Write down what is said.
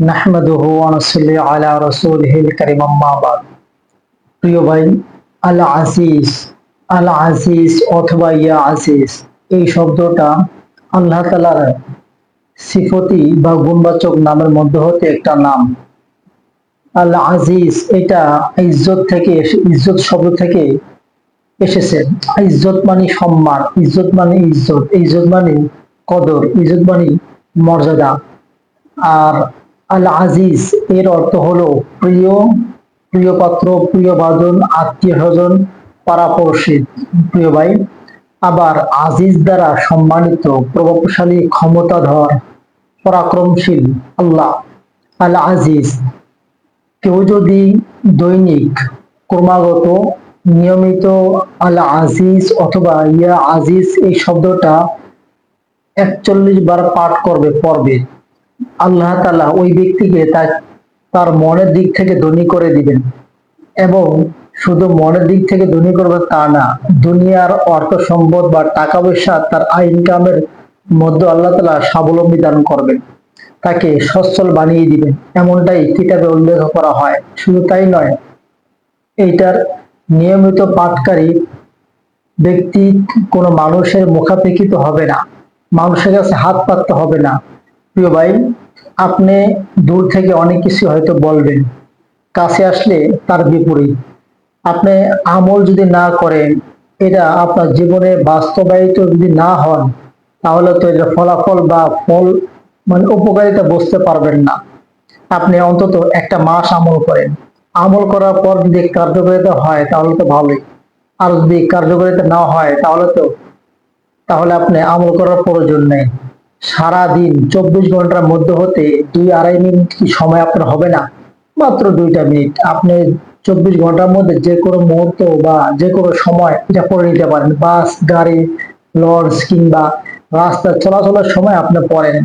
নাহমাদুহু ওয়া নুসাল্লি আলা রাসূলিহিল কারীম আম্মা বাদ। প্রিয় ভাই, আল আজিজ, আল আজিজ অথবা ইয়া আজিজ, এই শব্দটা আল্লাহ তাআলার সিফতি বা গুণবাচক নামের মধ্যে হতে একটা নাম। আল আজিজ এটা ইজ্জত শব্দ থেকে এসেছে। ইজ্জত মানে সম্মান, ইজ্জত মানে ইজ্জত, ইজ্জত মানে কদর, ইজ্জত মানে মর্যাদা। আর আল আজিজ এর অর্থ হলো প্রিয়, প্রিয় পাত্র, প্রিয় ভাজন, আত্মীয় স্বজন, পাড়াপড়শি। প্রিয় ভাই, আবার আজিজ দ্বারা সম্মানিত, প্রভাবশালী, ক্ষমতাধর, পরাক্রমশীল আল্লাহ আল আজিজ। কেউ যদি দৈনিক, ক্রমাগত, নিয়মিত আল আজিজ অথবা ইয়া আজিজ এই শব্দটা ৪১ বার পাঠ পড়বে, আল্লাহ তাআলা ওই ব্যক্তিকে তার মনের দিক থেকে ধনী করে দিবেন। এবং শুধু মনের দিক থেকে ধনী করবে তা না, দুনিয়ার অর্থ সম্পদ বা টাকা পয়সা তার ইনকামের মধ্যে আল্লাহ তাআলা স্বাবলম্বী দান করবেন, তাকে সচ্ছল বানিয়ে দিবেন, এমনটাই কিতাবে উল্লেখ করা হয়। শুধু তাই নয়, এইটার নিয়মিত পাঠকারী ব্যক্তি কোনো মানুষের মুখাপেক্ষিত হবে না, মানুষের কাছে হাত পাততে হবে না। প্রিয় ভাই, আপনি দূর থেকে অনেক কিছু হয়তো বলবেন, কাছে আসলে তার বিপরীত। আপনি আমল যদি না করেন, এটা আপনার জীবনে বাস্তবায়িত যদি না হন, তাহলে তো এটা ফলাফল বা ফল মানে উপকারিতা বুঝতে পারবেন না। আপনি অন্তত একটা মাস আমল করেন, আমল করার পর যদি কার্যকারিতা হয় তাহলে তো ভালোই। আর যদি কার্যকারিতা না হয় তাহলে আপনি আমল করার প্রয়োজন নেই। সারাদিন ২৪ ঘন্টার মধ্যে হতে ২-২.৫ মিনিট কি সময় আপনার হবে না? মাত্র ২টা মিনিট আপনি ২৪ ঘন্টার মধ্যে যে কোনো মুহূর্ত বা যে কোনো সময় এটা পড়ে নিতে পারেন। বাস, গাড়ি, লঞ্চ কিংবা রাস্তা চলাচলের সময় আপনি পড়েন।